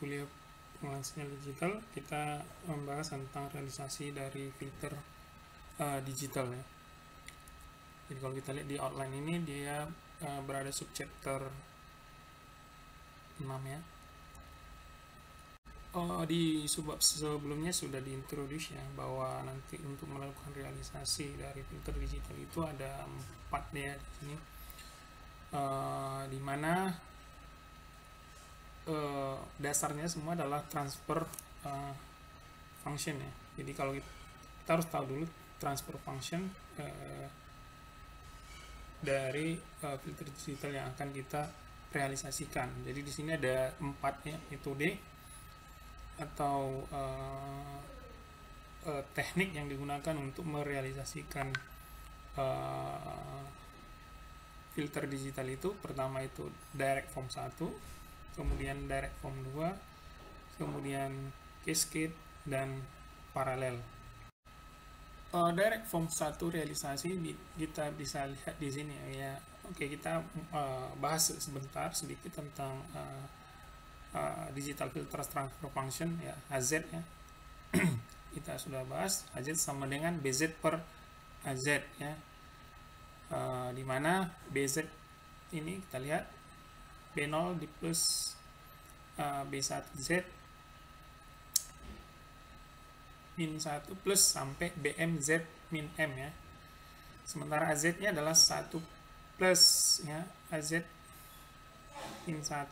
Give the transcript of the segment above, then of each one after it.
kuliah pengenalan sinyal digital kita membahas tentang realisasi dari filter digital ya. Jadi kalau kita lihat di outline ini dia berada subchapter 6 ya. Di subbab sebelumnya sudah diintroduce ya, bahwa nanti untuk melakukan realisasi dari filter digital itu ada 4 ya di sini, dimana dasarnya semua adalah transfer function ya. Jadi kalau kita harus tahu dulu transfer function dari filter digital yang akan kita realisasikan. Jadi di sini ada 4 ya, metode atau teknik yang digunakan untuk merealisasikan filter digital itu. Pertama itu direct form 1, kemudian direct form 2, kemudian cascade dan paralel. Direct form 1 realisasi kita bisa lihat di sini ya. Oke, kita bahas sebentar sedikit tentang digital filter transfer function ya, HZ ya. Kita sudah bahas HZ sama dengan BZ per AZ ya, dimana BZ ini kita lihat B0 di plus B1Z min 1 plus sampai BMZ min M ya. Sementara AZ nya adalah 1 plus ya, AZ min 1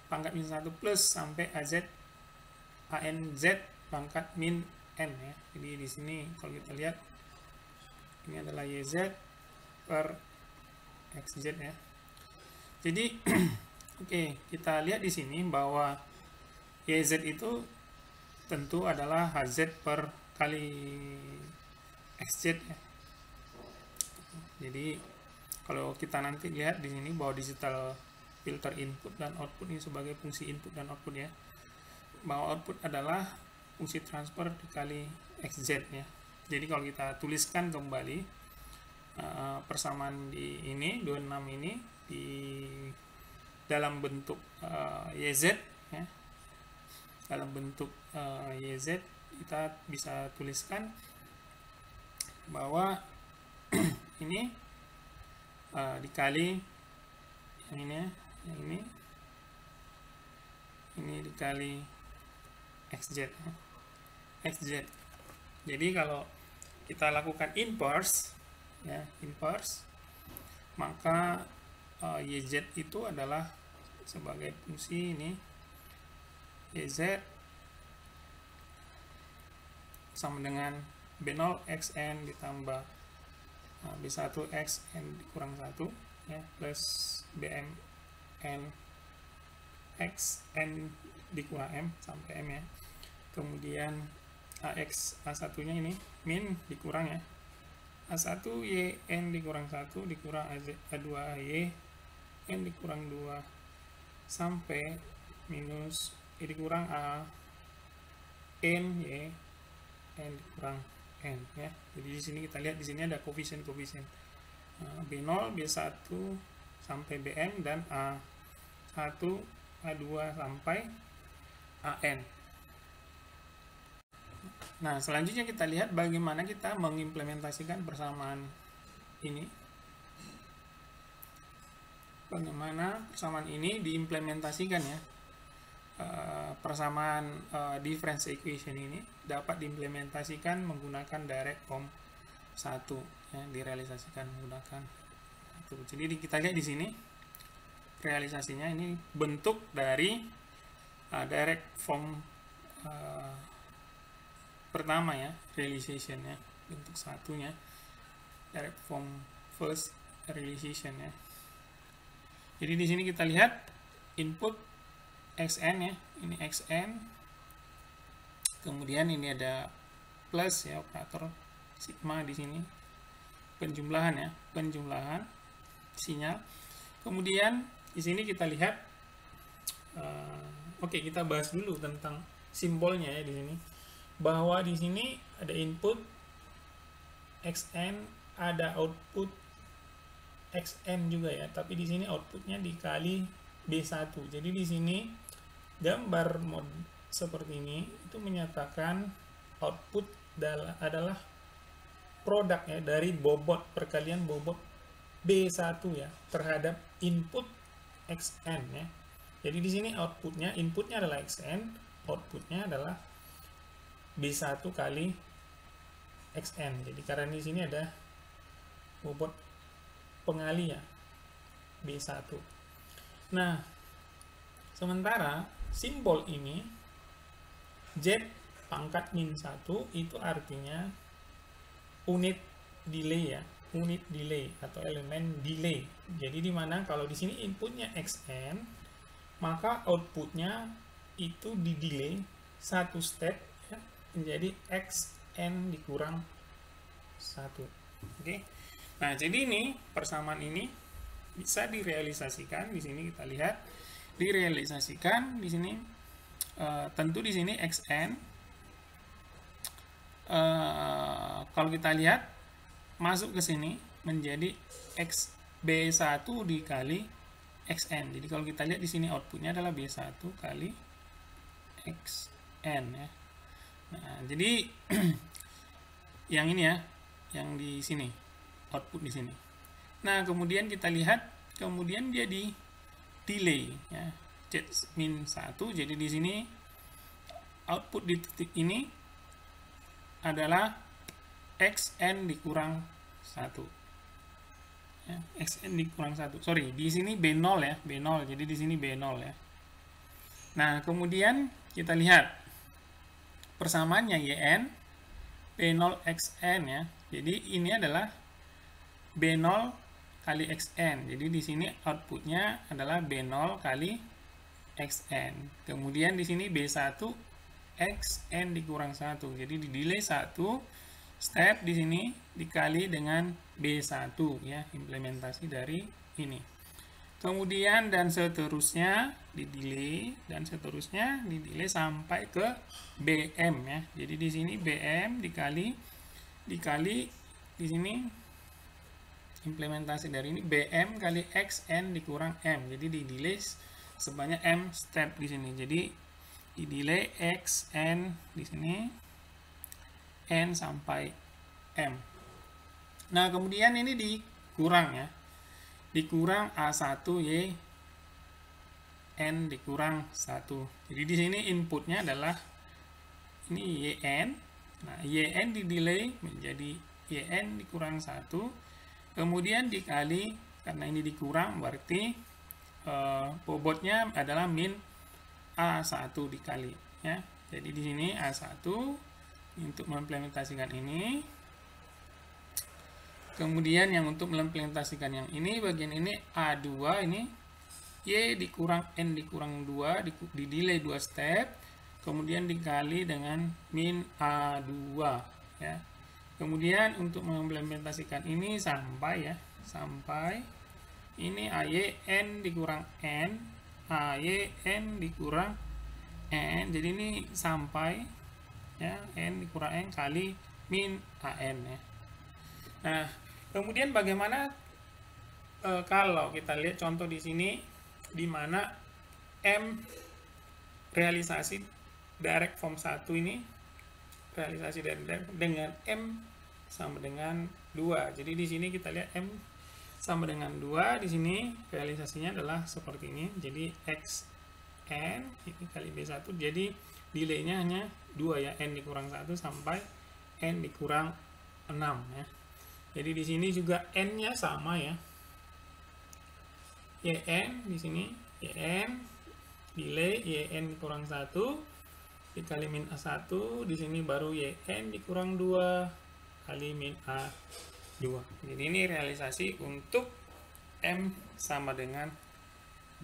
pangkat min 1 plus sampai AZ ANZ pangkat min N ya. Jadi di sini kalau kita lihat ini adalah YZ per XZ ya. Jadi oke, kita lihat di sini bahwa YZ itu tentu adalah HZ per kali XZ ya. Jadi kalau kita nanti lihat di sini bahwa digital filter input dan output ini sebagai fungsi input dan output ya, bahwa output adalah fungsi transfer dikali XZ ya. Jadi kalau kita tuliskan kembali persamaan di ini 26 ini di dalam bentuk YZ ya, dalam bentuk YZ kita bisa tuliskan bahwa ini dikali yang ini ya, yang ini dikali XZ ya. XZ. Jadi kalau kita lakukan inverse ya, inverse, maka YZ itu adalah sebagai fungsi ini YZ sama dengan B0 XN ditambah B1 XN dikurang 1 ya, plus BMN XN dikurang M sampai M ya. Kemudian AX A1 nya ini min dikurang ya, A1 YN dikurang 1 dikurang A2 Y N dikurang 2 sampai minus Y dikurang A N Y N dikurang N ya. Jadi di sini kita lihat di sini ada koefisien B0, B1 sampai BM dan A1, A2 sampai AN. Nah, selanjutnya kita lihat bagaimana kita mengimplementasikan persamaan ini. Bagaimana persamaan ini diimplementasikan ya. Persamaan difference equation ini dapat diimplementasikan menggunakan direct form 1 ya, direalisasikan menggunakan 1. Jadi kita lihat di sini realisasinya, ini bentuk dari direct form pertama ya, realization ya, bentuk satunya direct form first realization ya. Jadi di sini kita lihat input XN ya, ini XN, kemudian ini ada plus ya, operator sigma di sini, penjumlahan ya, penjumlahan sinyal. Kemudian di sini kita lihat oke, kita bahas dulu tentang simbolnya ya di sini, bahwa di sini ada input XN, ada output XN juga ya, tapi di sini outputnya dikali B1. Jadi di sini gambar mode seperti ini itu menyatakan output adalah produk ya dari bobot perkalian bobot B1 ya terhadap input xn ya. Jadi di sini inputnya adalah xn, outputnya adalah B1 kali xn. Jadi karena di sini ada bobot pengali ya B1. Nah, sementara simbol ini Z pangkat min 1 itu artinya unit delay ya, unit delay atau elemen delay. Jadi di mana kalau di sini inputnya xn, maka outputnya itu di delay satu step ya, menjadi xn dikurang 1. Oke. Nah, jadi ini persamaan ini bisa direalisasikan. Di sini kita lihat direalisasikan di sini tentu di sini xn kalau kita lihat masuk ke sini menjadi x B1 dikali xn. Jadi kalau kita lihat di sini outputnya adalah B1 kali xn ya. Nah, jadi yang ini ya, yang di sini output di sini. Nah, kemudian kita lihat kemudian dia di delay ya. Z min 1. Jadi di sini output di titik ini adalah xn dikurang 1 ya, xn dikurang 1. Sorry, di sini B0 ya, B0. Jadi di sini B0 ya. Nah, kemudian kita lihat persamaannya yn B0 xn ya. Jadi ini adalah B0 kali xn. Jadi di sini outputnya adalah B0 kali xn. Kemudian di sini B1 xn dikurang 1. Jadi di delay 1 step di sini dikali dengan B1 ya, implementasi dari ini. Kemudian dan seterusnya di delay dan seterusnya di delay sampai ke BM ya. Jadi di sini BM dikali di sini implementasi dari ini BM kali xn dikurang m. Jadi di delay sebanyak m step di sini. Jadi di delay xn di sini n sampai m. Nah, kemudian ini dikurang ya. Dikurang A1 Y n dikurang 1. Jadi di sini inputnya adalah ini YN. Nah, YN di delay menjadi YN dikurang 1. Kemudian dikali, karena ini dikurang berarti bobotnya adalah min A1 dikali ya. Jadi di sini A1 untuk mengimplementasikan ini. Kemudian yang untuk mengimplementasikan yang ini, bagian ini A2 ini Y dikurang N dikurang 2 di delay 2 step, kemudian dikali dengan min A2 ya. Kemudian untuk mengimplementasikan ini sampai ini AY N dikurang N, AY N dikurang N. Jadi ini sampai ya N dikurang N kali min AN ya. Nah, kemudian bagaimana kalau kita lihat contoh di sini di mana M realisasi direct form 1 ini realisasi direct dengan M sama dengan 2. Jadi di sini kita lihat M sama dengan 2, di sini realisasinya adalah seperti ini. Jadi xn ini kali B1, jadi delay-nya hanya 2 ya, n dikurang 1 sampai n dikurang 6 ya. Jadi di sini juga n-nya sama ya. Yn di sini yn delay yn dikurang 1 dikali min A1, di sini baru yn dikurang 2 kali min A2. Jadi ini realisasi untuk M sama dengan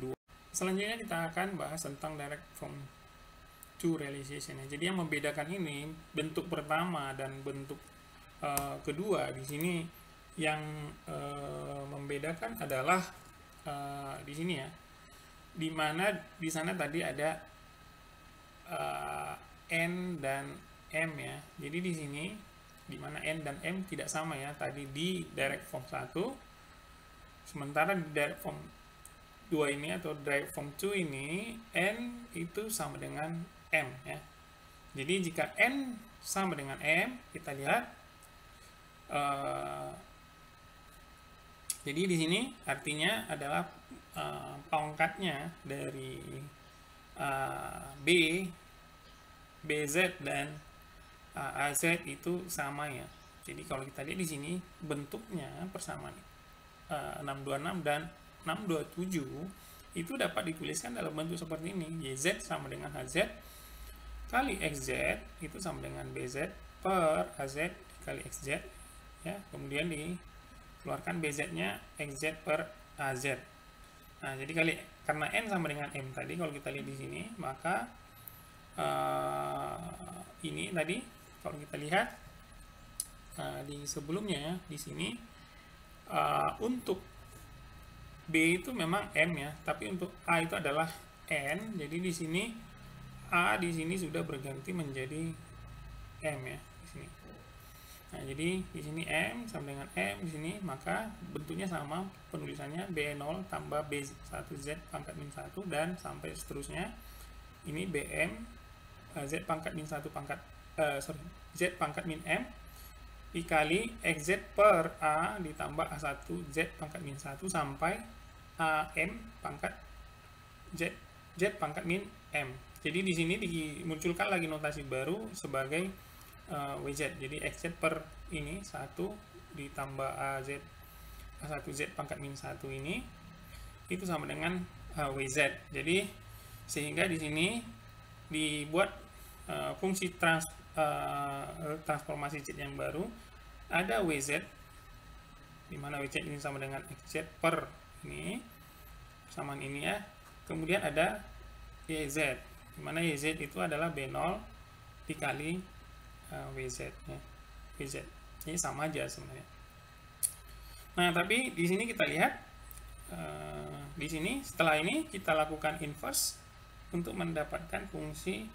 2. Selanjutnya kita akan bahas tentang direct form 2 realization ya. Jadi yang membedakan ini bentuk pertama dan bentuk kedua di sini yang membedakan adalah di sini ya, di mana di sana tadi ada n dan m ya. Jadi di sini di mana n dan m tidak sama ya tadi di direct form 1, sementara di direct form 2 ini atau derived from 2 ini, n itu sama dengan m ya. Jadi jika n sama dengan m, kita lihat jadi di sini artinya adalah pangkatnya dari b, bz dan az itu sama ya. Jadi kalau kita lihat di sini bentuknya persamaan 626 dan 627 itu dapat dituliskan dalam bentuk seperti ini. YZ sama dengan HZ kali XZ itu sama dengan BZ per AZ kali XZ ya. Kemudian dikeluarkan BZ-nya XZ per AZ. Nah, jadi karena N sama dengan M tadi, kalau kita lihat di sini, maka ini tadi kalau kita lihat di sebelumnya ya, di sini untuk B itu memang M ya, tapi untuk A itu adalah N. Jadi di sini A di sini sudah berganti menjadi M ya di sini. Nah, jadi di sini M sama dengan M di sini, maka bentuknya sama, penulisannya B0 tambah B1Z pangkat min 1 dan sampai seterusnya. Ini BM Z pangkat min 1 pangkat Z pangkat min M dikali XZ per A ditambah A1 Z pangkat min 1 sampai AM pangkat Z pangkat min M. Jadi di sini dimunculkan lagi notasi baru sebagai WZ. Jadi XZ per ini 1 ditambah A1Z pangkat min 1 ini itu sama dengan WZ. Jadi sehingga di sini dibuat fungsi transformasi Z yang baru, ada WZ di mana WZ ini sama dengan XZ per ini persamaan ini ya. Kemudian ada YZ di mana YZ itu adalah B0 dikali WZ ya. WZ ini sama aja sebenarnya. Nah, tapi di sini kita lihat di sini setelah ini kita lakukan inverse untuk mendapatkan fungsi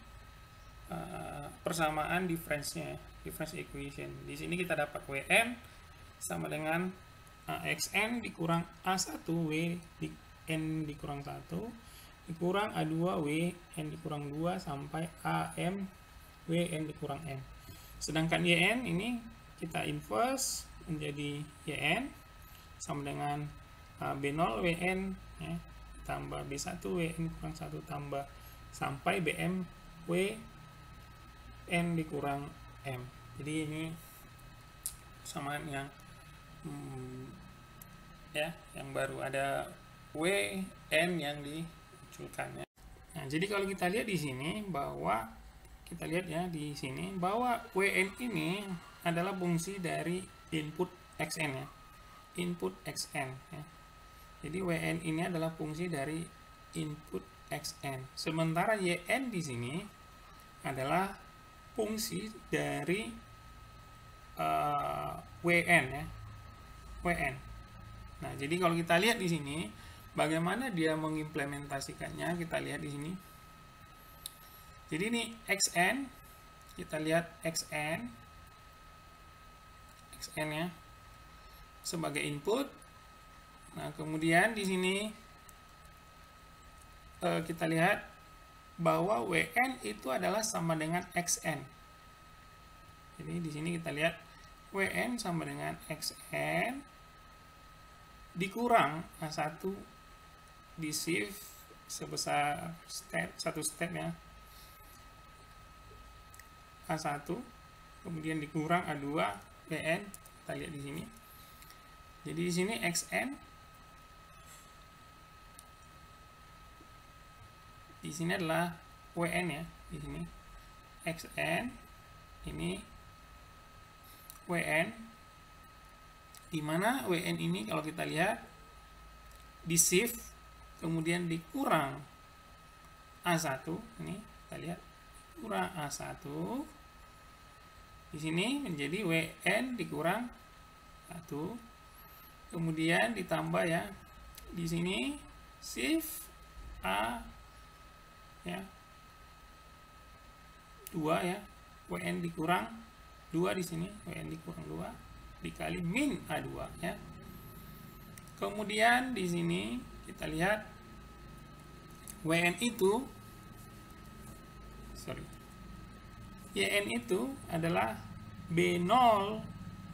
persamaan difference-nya, difference equation. Di sini kita dapat Wn sama dengan Xn dikurang A1 W di N dikurang 1 dikurang A2 W N dikurang 2 sampai AM W N dikurang M. Sedangkan Yn ini kita inverse menjadi Yn sama dengan B0 Wn ya, tambah B1 Wn kurang 1 tambah sampai BM W N dikurang M. Jadi ini persamaan yang yang baru, ada W N yang dimunculkan ya. Nah, jadi kalau kita lihat di sini bahwa kita lihat ya di sini bahwa Wn ini adalah fungsi dari input Xn ya. Input Xn ya. Jadi Wn ini adalah fungsi dari input Xn. Sementara Yn di sini adalah fungsi dari Wn ya. Wn. Nah, jadi kalau kita lihat di sini bagaimana dia mengimplementasikannya, kita lihat di sini. Jadi ini Xn, kita lihat Xn ya sebagai input. Nah, kemudian di sini kita lihat bahwa Wn itu adalah sama dengan Xn. Jadi di sini kita lihat Wn sama dengan Xn dikurang A1 di shift sebesar satu step ya. A1 kemudian dikurang A2 Wn, kita lihat di sini. Jadi di sini Xn di sini adalah Wn ya, di sini Xn ini Wn, di mana Wn ini kalau kita lihat di shift kemudian dikurang A1 ini, kita lihat kurang A1 di sini menjadi Wn dikurang 1, kemudian ditambah ya di sini shift A ya 2 ya, Wn dikurang 2 di sini, Wn dikurang 2 dikali min A2 ya. Kemudian di sini kita lihat WN itu YN itu adalah B0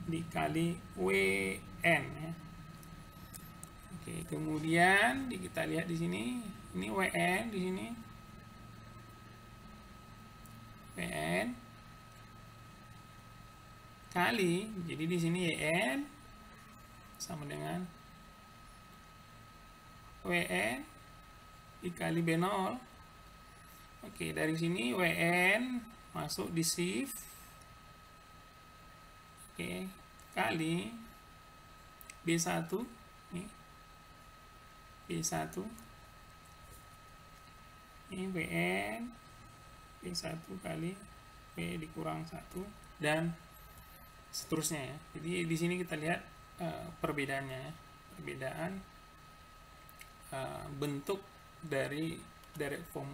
dikali WN ya. Oke, kemudian kita lihat di sini, ini WN di sini. WN kali, jadi di sini YN sama dengan WN dikali B0. Oke, dari sini WN masuk di shift. Oke, kali B1 nih. B1 ini WN B1 kali W dikurang 1 dan seterusnya ya. Jadi di sini kita lihat perbedaannya ya. Perbedaan bentuk dari direct form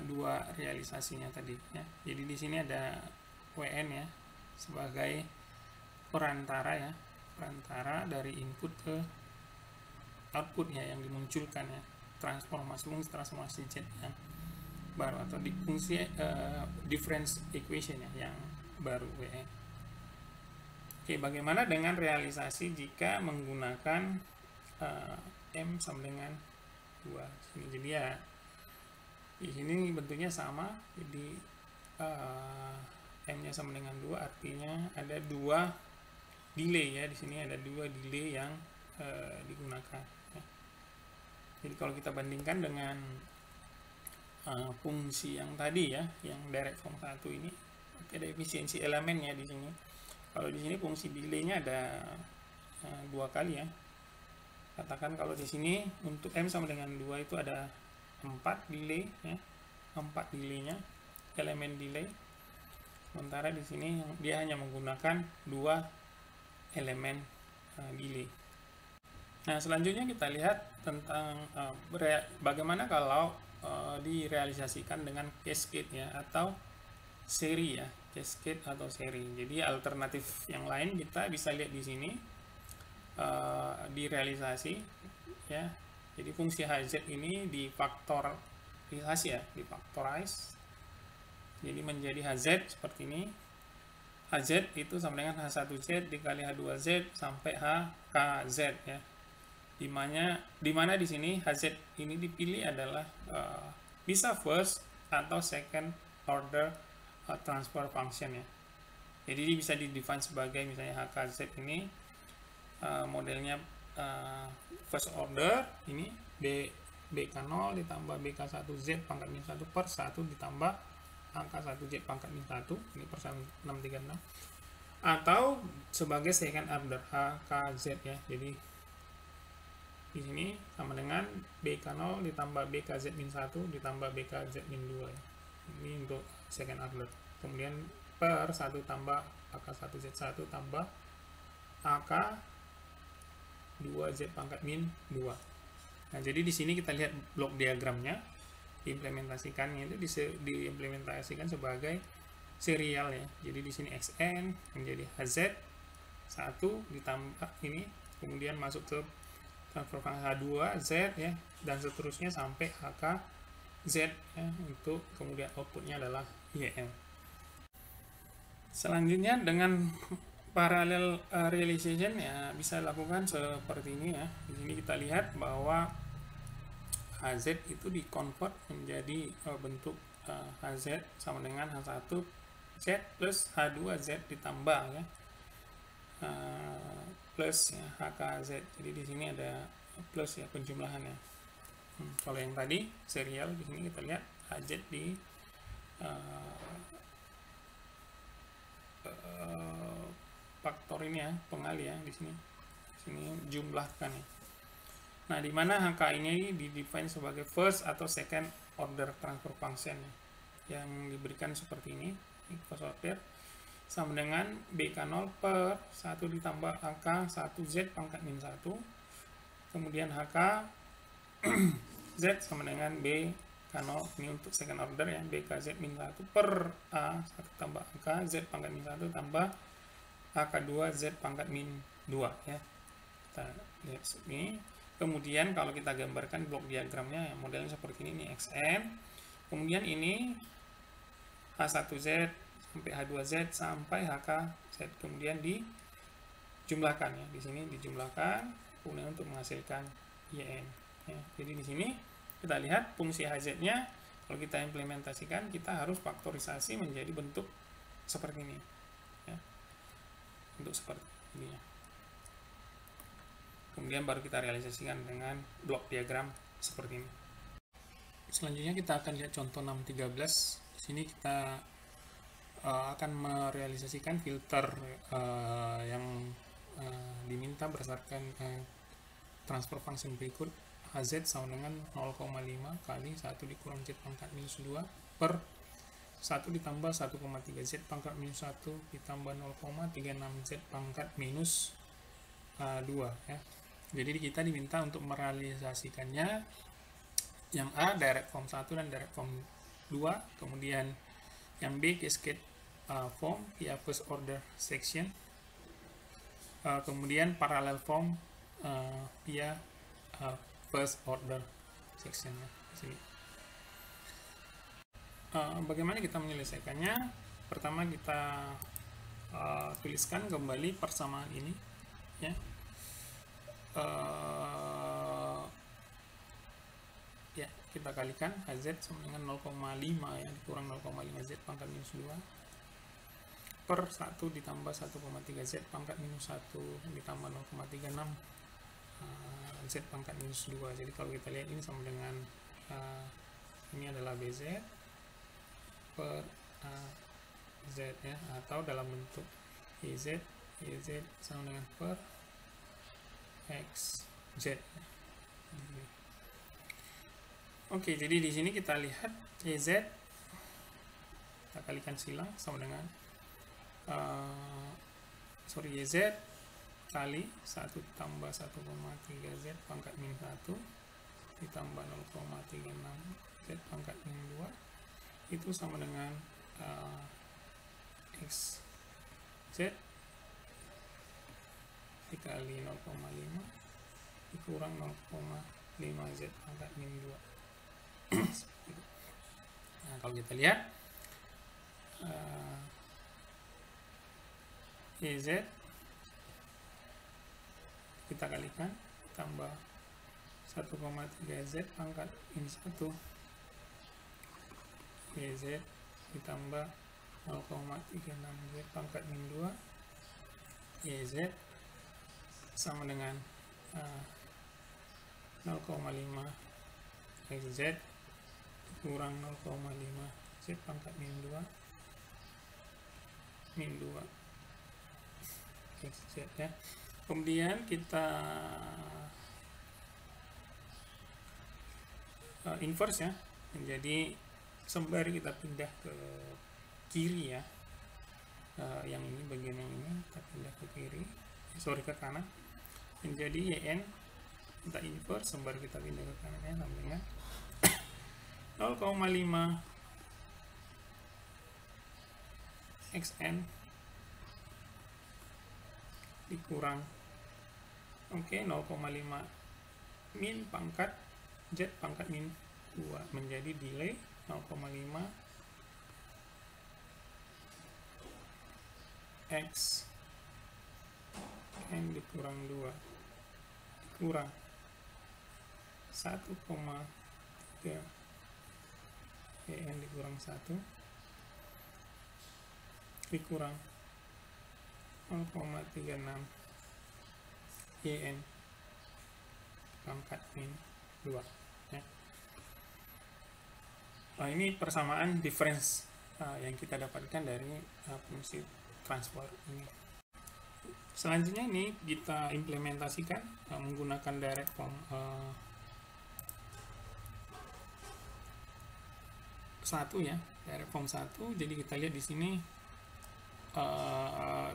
dua realisasinya tadi ya. Jadi di sini ada WN ya sebagai perantara ya, perantara dari input ke output ya yang dimunculkan ya, transformasi Z yang baru atau di fungsi difference equation ya yang baru WN. Oke, bagaimana dengan realisasi jika menggunakan M sama dengan 2 sini? Jadi ya di sini bentuknya sama, jadi M nya sama dengan 2 artinya ada 2 delay ya. Di sini ada 2 delay yang digunakan ya. Jadi kalau kita bandingkan dengan fungsi yang tadi ya, yang direct form 1 ini ada efisiensi elemennya di sini. Kalau di sini fungsi delay-nya ada 2 kali ya. Katakan kalau di sini untuk M sama dengan 2 itu ada 4 delay ya. 4 delay-nya, elemen delay. Sementara di sini dia hanya menggunakan 2 elemen delay. Nah, selanjutnya kita lihat tentang bagaimana kalau direalisasikan dengan cascade ya atau seri ya, cascade atau seri. Jadi alternatif yang lain kita bisa lihat di sini direalisasi ya. Jadi fungsi Hz ini difaktorisasi ya, difaktorize. Jadi menjadi Hz seperti ini. Hz itu sama dengan H1Z dikali H2Z sampai HKZ ya. Dimana di sini Hz ini dipilih adalah bisa first atau second order transfer function ya. Jadi bisa di-define sebagai misalnya HKZ ini modelnya first order, ini BK0 ditambah BK1Z pangkat min 1 per 1 ditambah angka 1Z pangkat min 1 ini per 636, atau sebagai second order HKZ ya. Jadi di sini sama dengan BK0 ditambah BKZ min 1 ditambah BKZ min 2 ya. Ini untuk second order. Kemudian per 1 tambah AK1Z1 tambah AK 2Z pangkat min 2. Nah, jadi di sini kita lihat blok diagramnya diimplementasikannya itu diimplementasikan sebagai serial ya. Jadi di sini XN menjadi HZ 1 ditambah ini, kemudian masuk ke transfer function H2Z ya, dan seterusnya sampai HKZ ya, untuk kemudian outputnya adalah YM. Selanjutnya dengan parallel realization ya bisa dilakukan seperti ini ya. Di sini kita lihat bahwa HZ itu dikonvert menjadi bentuk HZ sama dengan H1Z plus H2Z ditambah ya plus ya HKZ. Jadi di sini ada plus ya penjumlahannya. Kalau yang tadi serial, di sini kita lihat HZ di faktor ini ya, pengali ya di sini. Jumlahkan ya. Nah, di mana HK ini di-define sebagai first atau second order transfer function ya, yang diberikan seperti ini. First order sama dengan BK0 per 1 ditambah AK 1Z pangkat min 1. Kemudian HK Z sama dengan BK0 ini untuk second order ya, BKZ min 1 per A 1 tambah AK Z pangkat min 1 tambah AK2 Z pangkat min 2 ya. Kita lihat sini. Kemudian kalau kita gambarkan blok diagramnya, modelnya seperti ini, xn. Kemudian ini H1Z sampai H2Z sampai HKZ. Kemudian dijumlahkan ya. Di sini dijumlahkan kemudian untuk menghasilkan YN. Ya. Jadi di sini kita lihat fungsi HZ-nya kalau kita implementasikan, kita harus faktorisasi menjadi bentuk seperti ini. Ya. Bentuk seperti ini ya. Kemudian baru kita realisasikan dengan blok diagram seperti ini. Selanjutnya kita akan lihat contoh 6.13. Di sini kita akan merealisasikan filter yang diminta berdasarkan transfer function berikut. HZ sama dengan 0,5 kali 1 dikurang Z pangkat minus 2 per 1 ditambah 1,3 Z pangkat minus 1 ditambah 0,36 Z pangkat minus 2 ya. Jadi kita diminta untuk merealisasikannya yang A direct form 1 dan direct form 2, kemudian yang B cascade form via first order section, kemudian parallel form via first order section ya, di sini. Bagaimana kita menyelesaikannya? Pertama kita tuliskan kembali persamaan ini ya. Ya, kita kalikan HZ sama dengan 0,5 ya, dikurang 0,5 Z pangkat minus 2 per 1 ditambah 1,3 Z pangkat minus 1 ditambah 0,36 Z pangkat minus 2. Jadi kalau kita lihat ini sama dengan ini adalah BZ per Z ya, atau dalam bentuk YZ sama dengan per XZ. Oke, jadi di sini kita lihat YZ kita kalikan silang sama dengan YZ kali 1 tambah 1,3 Z pangkat min 1 ditambah 0,36 Z pangkat min 2 itu sama dengan XZ dikali 0,5 dikurang 0,5 Z pangkat min 2. Nah, kalau kita lihat YZ kita kalikan tambah 1,3 Z pangkat min 1 YZ ditambah 0,36 Z pangkat min 2 YZ sama dengan 0,5 XZ kurang 0,5 Z pangkat min 2 XZ ya. Kemudian kita inverse ya, menjadi sembari kita pindah ke kiri ya, yang ini bagian yang ini kita pindah ke kiri, ke kanan, menjadi YN kita inverse sembari kita pindah ke kanan ya, sama dengan 0,5 XN dikurang 0,5 min pangkat Z pangkat min 2 menjadi delay 0,5 X N dikurang 2 dikurang 1,3 EN dikurang 1 dikurang 0,36 YN pangkat min 2 ya. Nah, ini persamaan difference yang kita dapatkan dari fungsi transfer ini. Selanjutnya ini kita implementasikan menggunakan direct form 1 ya, direct form 1. Jadi kita lihat di sini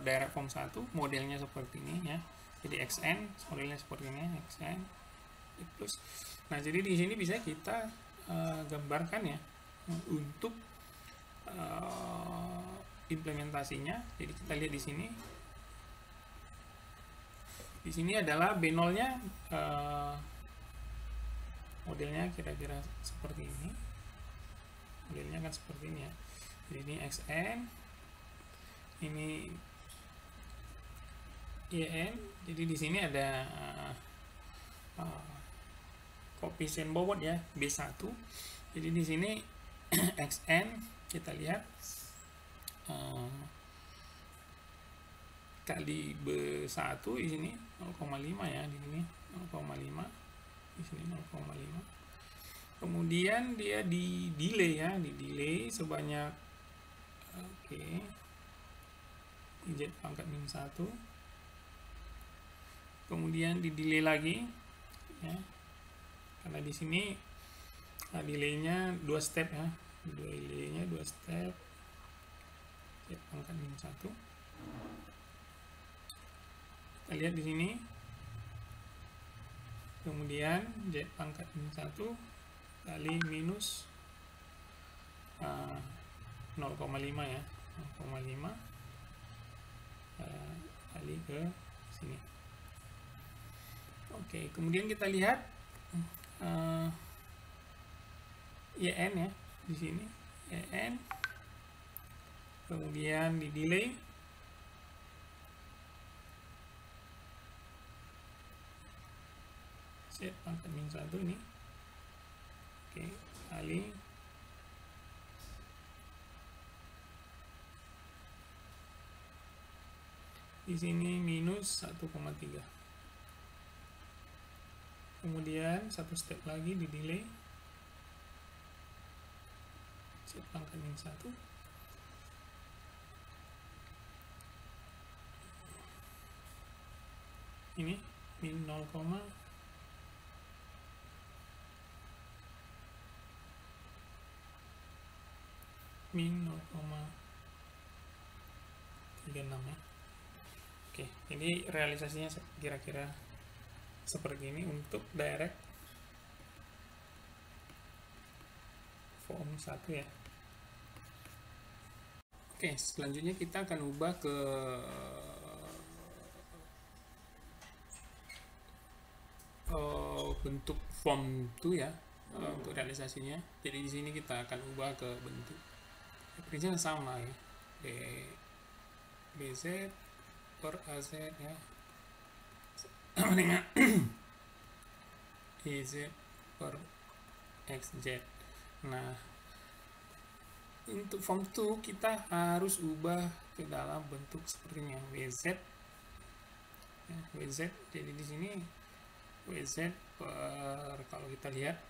direct form 1 modelnya seperti ini ya. Jadi XN modelnya seperti ini, XN plus. Nah, jadi di sini bisa kita gambarkan ya untuk implementasinya. Jadi kita lihat di sini. Di sini adalah B0-nya modelnya kira-kira seperti ini. Modelnya kan seperti ini ya. Jadi ini xn, ini yn. Jadi di sini ada koefisien bobot ya, B1. Jadi di sini xn kita lihat kali B1 di sini 0,5 ya, di sini 0,5, di sini 0,5. Kemudian dia di delay ya, di delay sebanyak z pangkat min 1. Kemudian di delay lagi ya, karena di sini delaynya 2 step ya, delaynya 2 step, z pangkat min 1. Kita lihat di sini. Kemudian z pangkat min 1 kali minus 0,5 ya, 0,5 kali ke sini. Oke, kemudian kita lihat yn ya, di sini yn. Kemudian di delay z pangkat min 1 ini. Oke, kali di sini minus 1,3. Kemudian satu step lagi di delay z pangkat min 1 ini min 0,36 ya. Oke, ini realisasinya kira-kira seperti ini untuk direct form 1 ya. Oke, selanjutnya kita akan ubah ke bentuk form 2 ya, untuk realisasinya. Jadi di sini kita akan ubah ke bentuk prinsipnya sama ya, bz per az ya, sama dengan ez per xz. Nah, untuk form 2 kita harus ubah ke dalam bentuk sepertinya wz ya, wz. Jadi di sini wz per, kalau kita lihat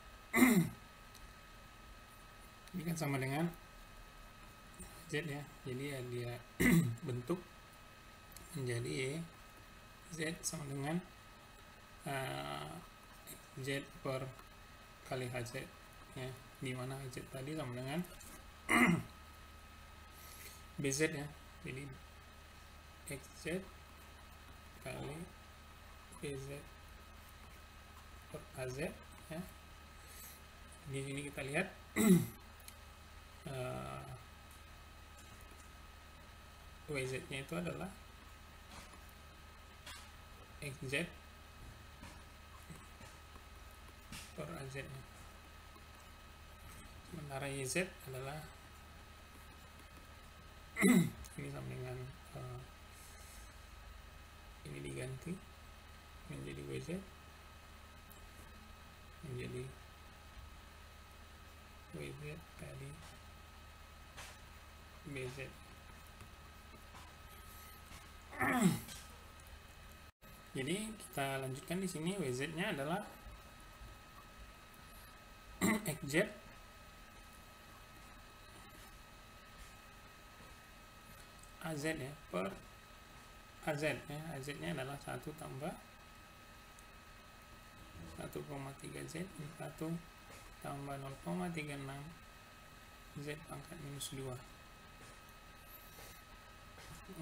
ini kan sama dengan z ya, jadi ya dia bentuk menjadi z sama dengan z per kali hz ya, dimana hz tadi sama dengan bz ya, jadi xz kali bz per az ya. Di sini kita lihat wz nya itu adalah xz per az nya, sementara yz adalah ini sama dengan ini diganti menjadi wz menjadi wz kali bz. Jadi kita lanjutkan di sini, wz-nya adalah xz az ya per az ya, az-nya adalah 1 tambah 1,3z 1 tambah 0,36 z pangkat minus 2.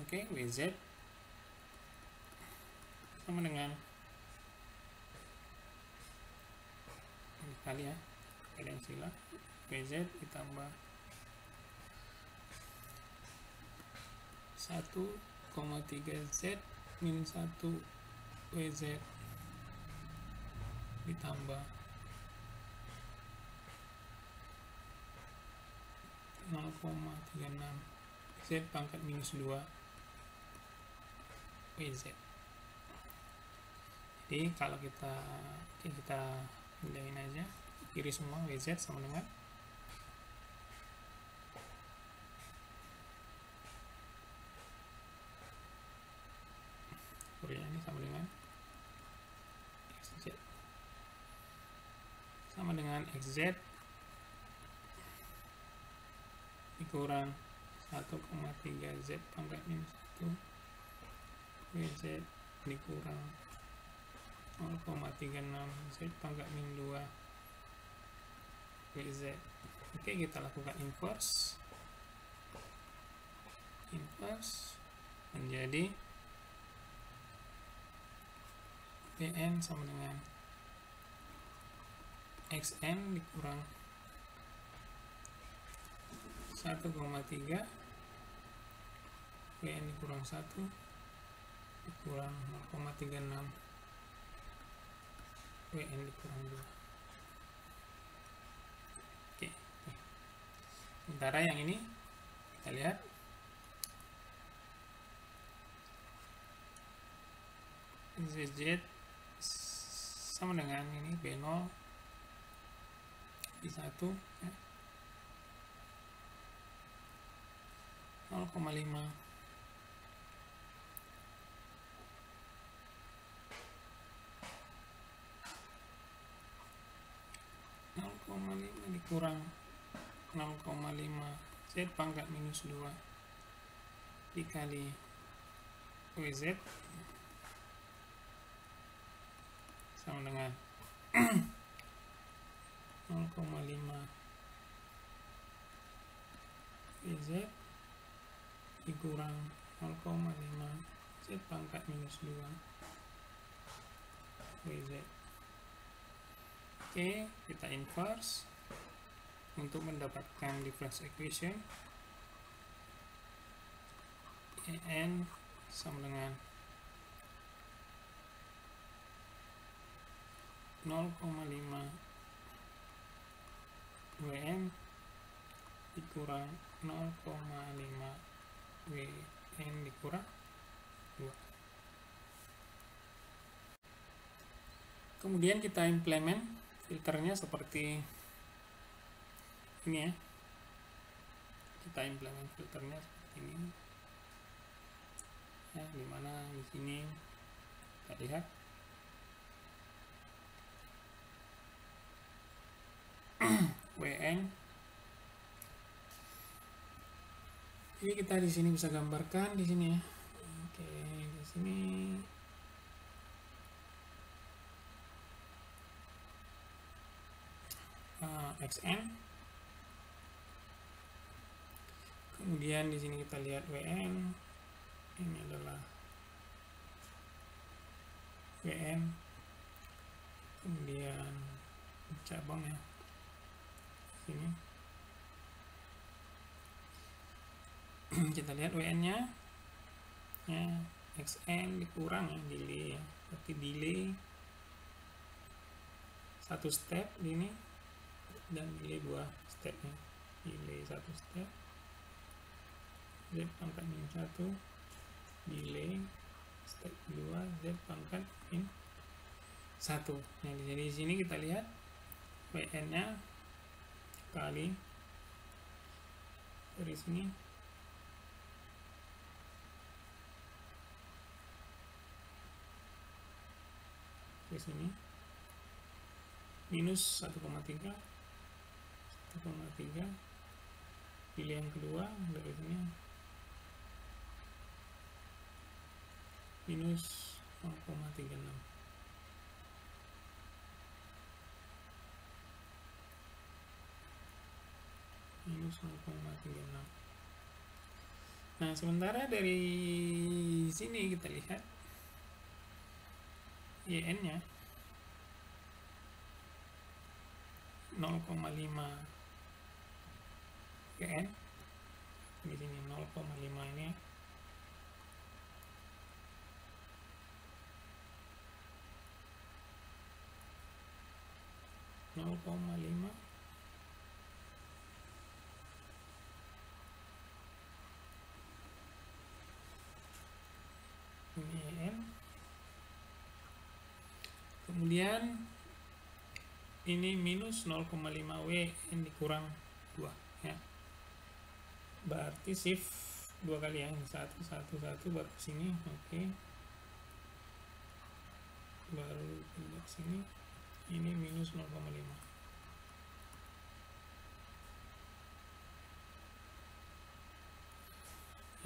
Oke, wz sama dengan ini kali ya, kalian sila wz ditambah 1,3z min 1 wz ditambah 0,36 z pangkat minus 2 . Oke, wz sama dengan ini kali ya, kalian sila wz ditambah 1,3z min 1 wz ditambah 0,36 z pangkat minus 2. Oke, wz sama dengan ini kali ya, kalian sila wz ditambah 1,3z min 1 wz ditambah 0,36 z pangkat minus 2. 0,36 Z pangkat minus 2 WZ. Jadi kalau kita pindahin aja kiri semua, WZ sama dengan ini sama dengan XZ sama dengan XZ dikurang 1,3 Z pangkat minus 1 WZ dikurang 0,36 Z pangkat min 2 WZ. Oke, kita lakukan inverse menjadi PN sama dengan XN dikurang 1,3 WN dikurang 1 dikurang 0,36 WN dikurang 2. Oke. Sementara yang ini kita lihat ZZ sama dengan ini B0 B1 ya. 0,5 dikurang 0,5 Z pangkat minus 2 dikali WZ sama dengan 0,5 WZ dikurang 0,5 Z pangkat minus 2 WZ. Oke, kita inverse untuk mendapatkan difference equation. EN sama dengan 0,5 WN dikurang 0,5 WN dikurang 2. Kemudian kita implement filternya seperti ini ya. Kita implement filternya seperti ini. Ya, dimana di sini kita lihat WN. Jadi kita di sini bisa gambarkan di sini ya. Oke, di sini XN. Kemudian di sini kita lihat WN. Ini adalah WN. Kemudian cabang ya. Sini. Kita lihat WN-nya. Ya, XN dikurang ya, delay ya. Berarti delay satu step ini dan delay 2 stepnya. Delay 1 step. Z pangkat min 1 delay step 2 Z pangkat min 1. Nah, jadi di sini kita lihat WN-nya kali dari sini ke sini minus 1,3 pilih yang kedua dari sini minus 0,36 minus 0,36. Nah, sementara dari sini kita lihat YN nya 0,5 YN di sini 0,5 ini 0,5 kemudian ini minus 0,5 W yang dikurang 2 ya, berarti shift 2 kali ya, ini 1 baru ke sini, oke. Baru pindah ke sini, ini minus 0,5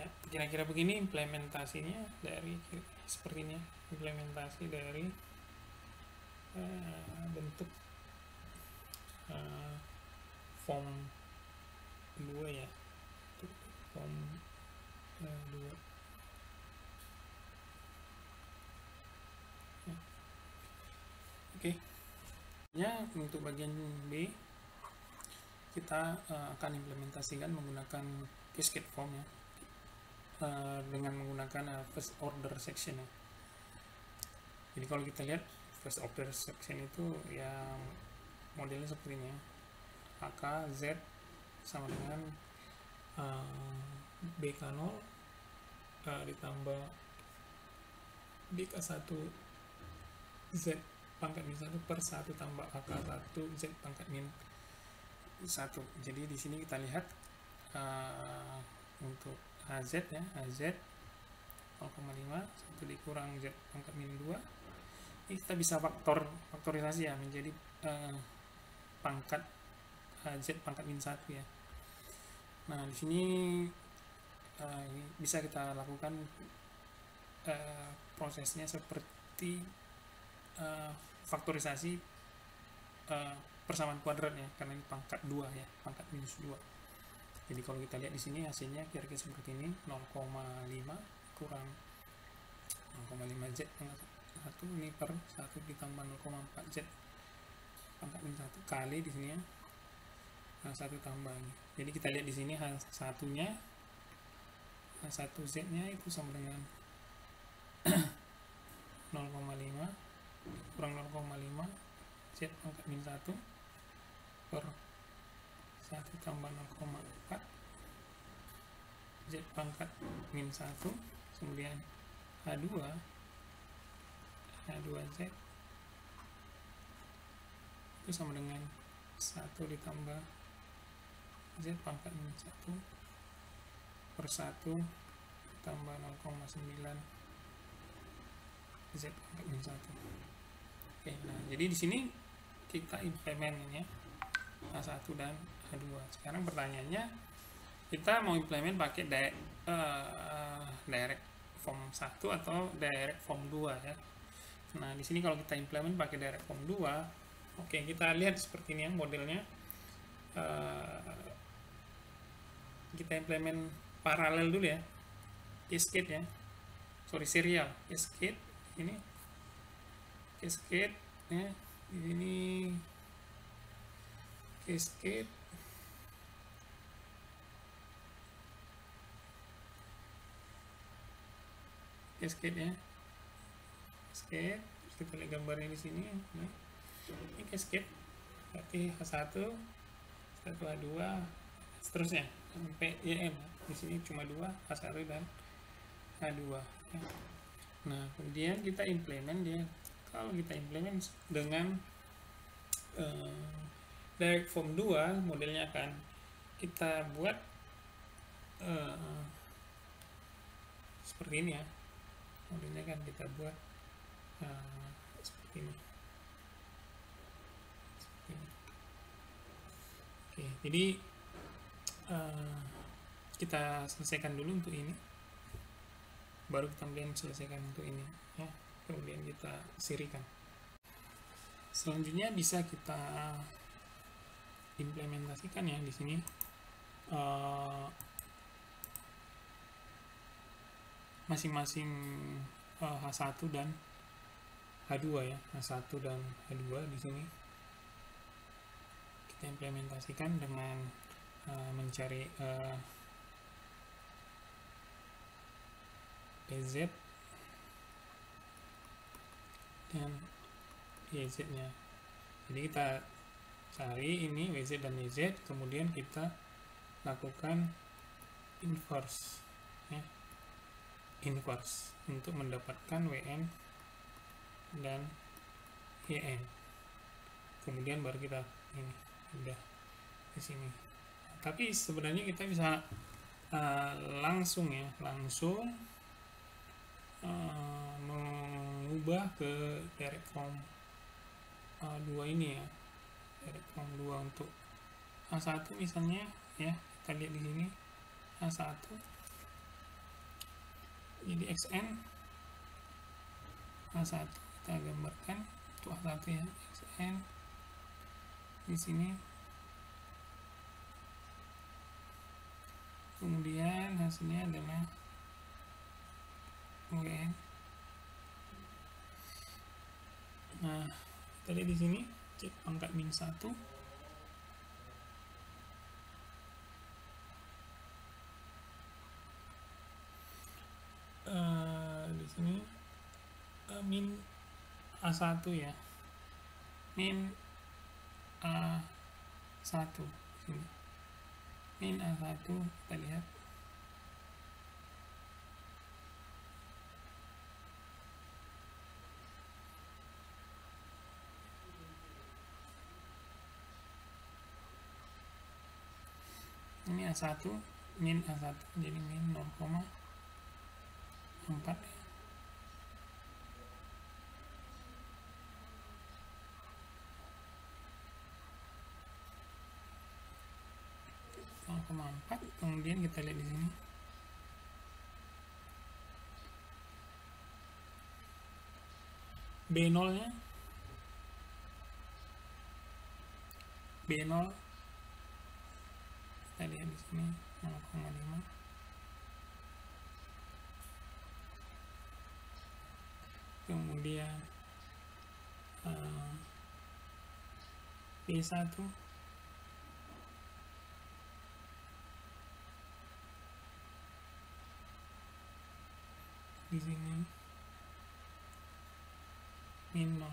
ya. Kira-kira begini implementasinya dari seperti ini, implementasi dari bentuk form 2 ya, form 2 ya. Oke ya, untuk bagian B kita akan implementasikan menggunakan cascade form ya, dengan menggunakan first order section ya. Jadi kalau kita lihat first order section itu yang modelnya seperti ini ya, AK Z sama dengan BK0 ditambah BK1 Z pangkat min 1 per 1 tambah AK1 Z pangkat min 1. Jadi di sini kita lihat untuk AZ ya, AZ 0,5 1 dikurang Z pangkat min 2, ini kita bisa faktorisasi ya menjadi pangkat Z pangkat min 1 ya. Nah di sini bisa kita lakukan prosesnya seperti faktorisasi persamaan kuadrat ya, karena ini pangkat 2 ya, pangkat minus 2. Jadi kalau kita lihat di sini hasilnya kira-kira seperti ini, 0,5 kurang 0,5 Z pangkat 1 ini per 1 ditambah 0,4 Z pangkat min 1 kali di sini ya, 1 tambah ini. Jadi kita lihat di sini satunya, 1 Z nya itu sama dengan 0,5 kurang 0,5 Z pangkat min 1 per 1 tambah 0,4 Z pangkat min 1, kemudian H2 Z itu sama dengan 1 ditambah Z pangkat min 1 per 1 tambah 0,9 Z pangkat min 1. Oke, nah jadi di sini kita implementnya A1 dan A2. Sekarang pertanyaannya, kita mau implement pakai direct form 1 atau direct form 2 ya. Nah di sini kalau kita implement pakai direct form 2, oke, kita lihat seperti ini ya modelnya. Kita implement paralel dulu ya, cascade ya, serial cascade. Ini cascade ya, ini cascade ya, cascade. Terus kita lihat gambarnya di sini. Nah, ini cascade, berarti H1, H2, seterusnya sampai YM. Di sini cuma 2, H1 dan H2 ya. Nah kemudian kita implement dia. Kalau kita implement dengan direct form 2, modelnya akan kita buat seperti ini ya, modelnya kan kita buat seperti ini. Oke, jadi kita selesaikan dulu untuk ini, baru kita kemudian selesaikan untuk ini ya, kemudian kita sirikan. Selanjutnya bisa kita implementasikan ya di sini masing-masing H1 dan H2 ya, H1 dan H2 di sini kita implementasikan dengan mencari EZ dan YZ nya. Jadi kita cari ini WZ dan YZ, kemudian kita lakukan inverse ya, inverse untuk mendapatkan WN dan yn. Kemudian baru kita ini udah di sini. Tapi sebenarnya kita bisa langsung mengubah ke direct from 2 ini ya, direct from 2 untuk A1 misalnya ya. Kita lihat di sini A1 jadi xn A1 kita gambarkan untuk A1 ya, xn di sini. Kemudian hasilnya adalah UN. Nah, kita lihat di sini cek pangkat -1. Di sini min A1 ya, min A1 sini, min A1 kita lihat ini A1 min A1 jadi min 0,4 ya. Kemudian kita lihat di sini B0 nya B0 kita lihat di sini 0,5. Kemudian B1 di sini min 0,5.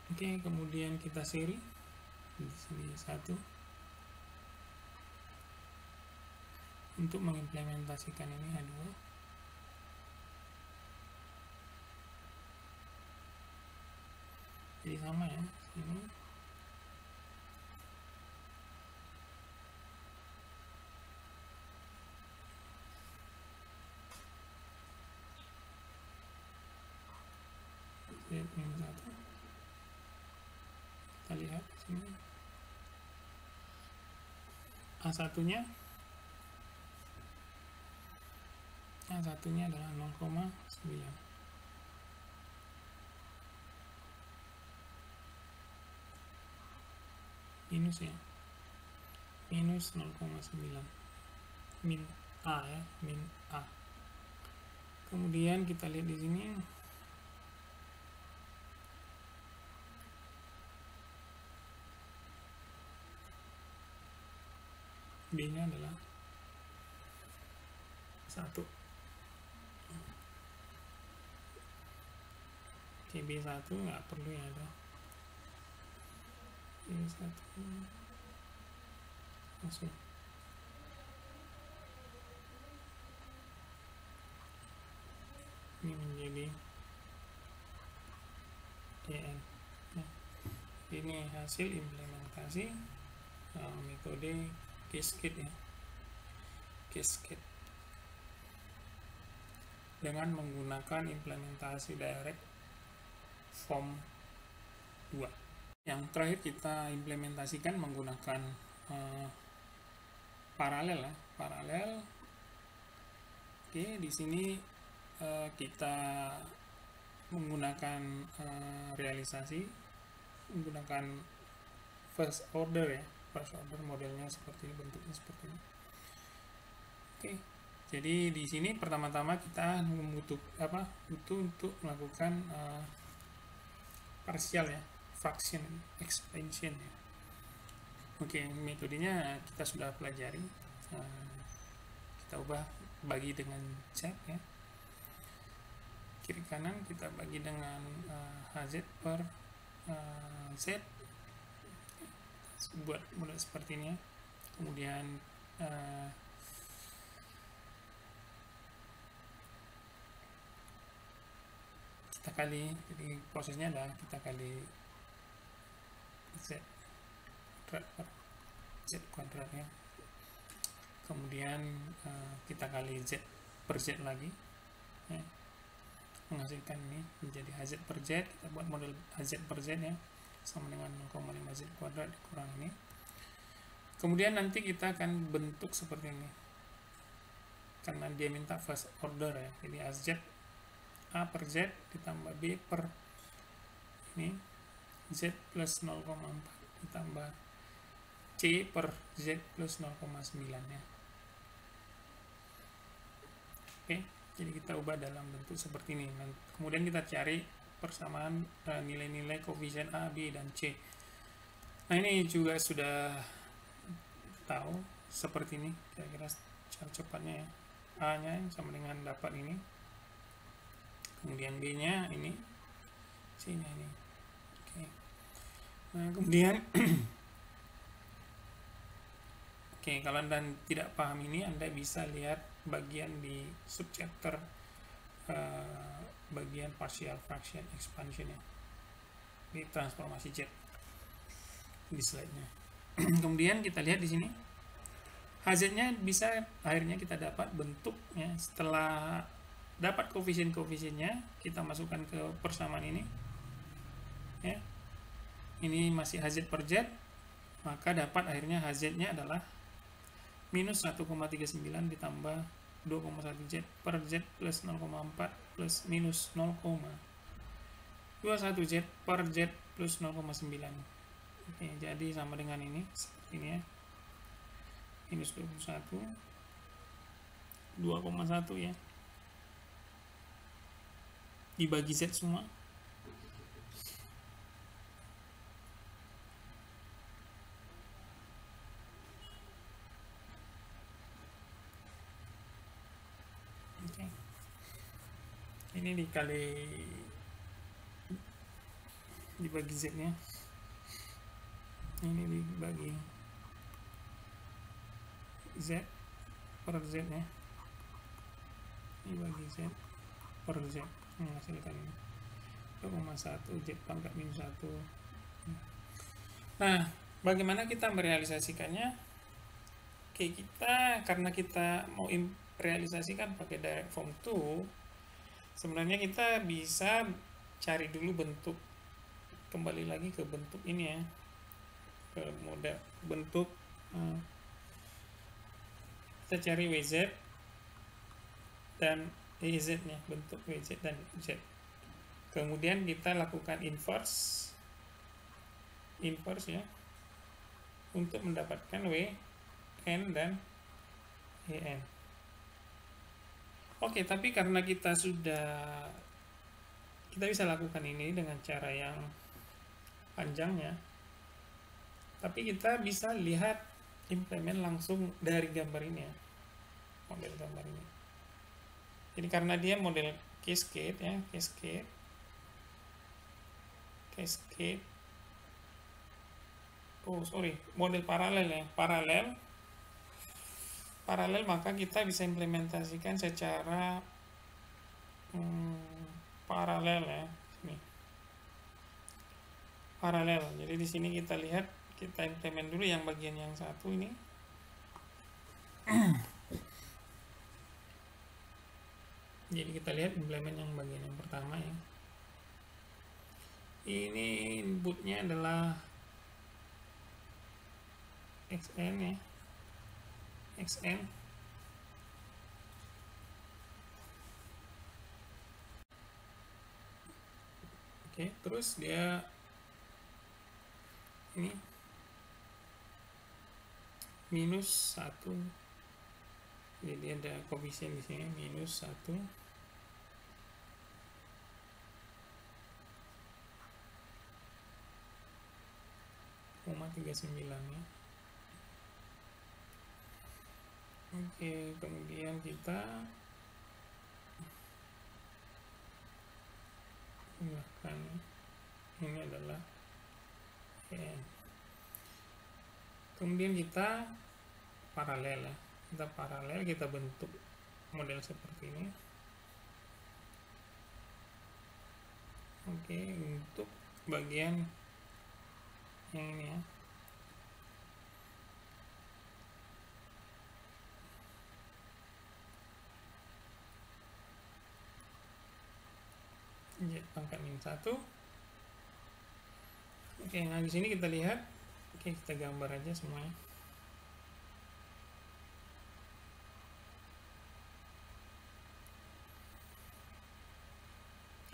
Oke, kemudian kita seri di sini 1 untuk mengimplementasikan ini A2. Jadi sama ya, sini min 1. Kita lihat di sini A1-nya adalah 0,9. Minus ya, minus 0,9 min A ya, min A. Kemudian kita lihat di sini B-nya adalah 1. Oke, B1 nggak perlu ya, ada B1 langsung. Ini menjadi EN. Nah, ini hasil implementasi metode cascade ya, cascade dengan menggunakan implementasi direct from 2. Yang terakhir kita implementasikan menggunakan paralel ya, paralel. Oke, di sini kita menggunakan realisasi menggunakan first order ya, first order modelnya seperti ini, bentuknya seperti ini. Oke, jadi di sini pertama-tama kita butuh untuk melakukan partial ya, fraction expansion ya. Oke, metodenya kita sudah pelajari. Kita ubah, bagi dengan cek ya, kiri kanan kita bagi dengan HZ per Z, buat model seperti ini ya. Kemudian kita kali, jadi prosesnya adalah kita kali z kuadrat ya, kemudian kita kali z per z lagi ya, menghasilkan ini menjadi hz per z. Kita buat model hz per z ya, sama dengan 0,5 z kuadrat dikurang ini. Kemudian nanti kita akan bentuk seperti ini karena dia minta first order ya, jadi az a per z ditambah b per ini z plus 0,4 ditambah c per z plus 0,9 ya. Oke, jadi kita ubah dalam bentuk seperti ini. Kemudian kita cari persamaan nilai-nilai koefisien a, b, dan c. Nah, ini juga sudah tahu seperti ini kira-kira cara cepatnya ya. A nya sama dengan dapat ini, kemudian B nya ini, C nya ini. Oke. Nah, kemudian oke, kalau Anda tidak paham ini, Anda bisa lihat bagian di subchapter bagian partial fraction expansion ya, di transformasi Z di slide-nya. Kemudian kita lihat di sini HZ-nya bisa akhirnya kita dapat bentuknya setelah dapat koefisien-koefisiennya, kita masukkan ke persamaan ini ya. Ini masih HZ per Z, maka dapat akhirnya HZ-nya adalah minus 1,39 ditambah 2,1 Z per Z plus 0,4 plus minus 0,21 Z per Z plus 0,9. Oke, jadi sama dengan ini seperti ini ya, minus 21 2,1 ya, dibagi Z semua. Oke, ini dibagi Z nya, ini dibagi Z per Z nya, dibagi Z per Z menghasilkan 2,1 Z pangkat minus 1. Nah, bagaimana kita merealisasikannya? Oke, karena kita mau realisasikan pakai direct form 2, sebenarnya kita bisa cari dulu bentuk, kembali lagi ke bentuk ini ya, ke model bentuk. Kita cari WZ dan EZ nya, bentuk WZ dan Z. Kemudian kita lakukan inverse ya, untuk mendapatkan WN dan EN. Oke, tapi karena kita bisa lakukan ini dengan cara yang panjangnya, tapi kita bisa lihat implement langsung dari gambar ini ya, model gambar ini. Jadi karena dia model cascade ya, model paralel ya, paralel, maka kita bisa implementasikan secara paralel ya, sini paralel. Jadi di sini kita lihat, kita implement dulu yang bagian yang satu ini. Jadi kita lihat implement yang bagian yang pertama ya. Ini inputnya adalah XN ya, XN. Oke, terus dia ini minus 1, jadi ada koefisien di sini minus 1, koma 39 ya. Oke, kemudian kita ini adalah Kemudian kita paralel ya. Kita bentuk model seperti ini. Oke, untuk bagian yang ini ya. Z pangkat min 1. Oke, nah di sini kita lihat. Oke, kita gambar aja semuanya.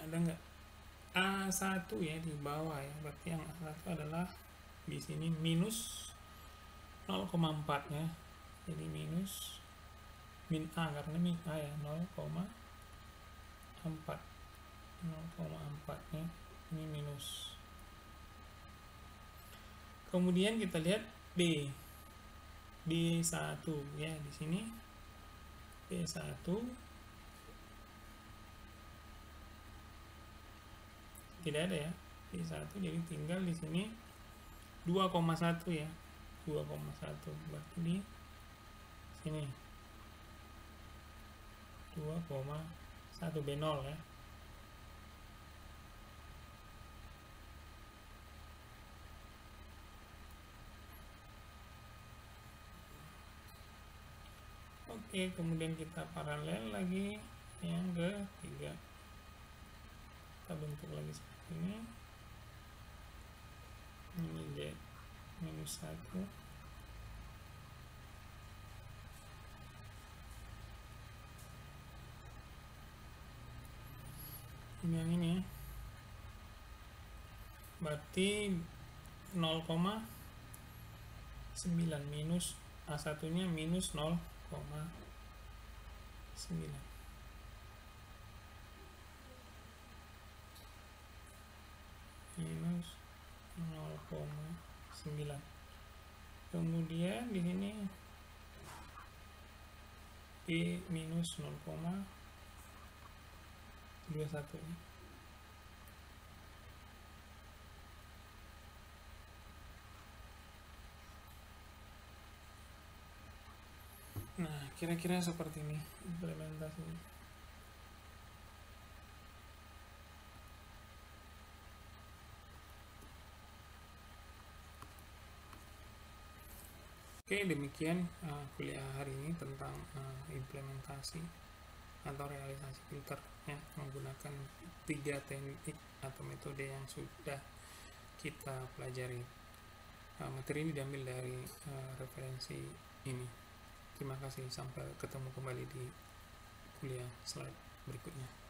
Ada nggak A1 ya di bawah ya? Berarti yang A1 adalah di sini minus 0,4 ya. Jadi minus min A, karena min A ya 0,4 ya. Ini minus. Kemudian kita lihat B1 ya, di sini B1 tidak ada ya, B1, jadi tinggal di sini 2,1 ya, 2,1 berarti di sini 2,1 B0 ya. Oke, kemudian kita paralel lagi yang ketiga. Kita bentuk lagi seperti ini. Ini Z minus 1. Ini yang ini ya. Berarti 0,9 minus A1 nya minus 0,9 minus 0,9. Kemudian di sini B minus 0,21 ya. Nah, kira-kira seperti ini implementasinya. Oke, demikian kuliah hari ini tentang implementasi atau realisasi filter ya, menggunakan 3 teknik atau metode yang sudah kita pelajari. Materi ini diambil dari referensi ini. Terima kasih, sampai ketemu kembali di kuliah slide berikutnya.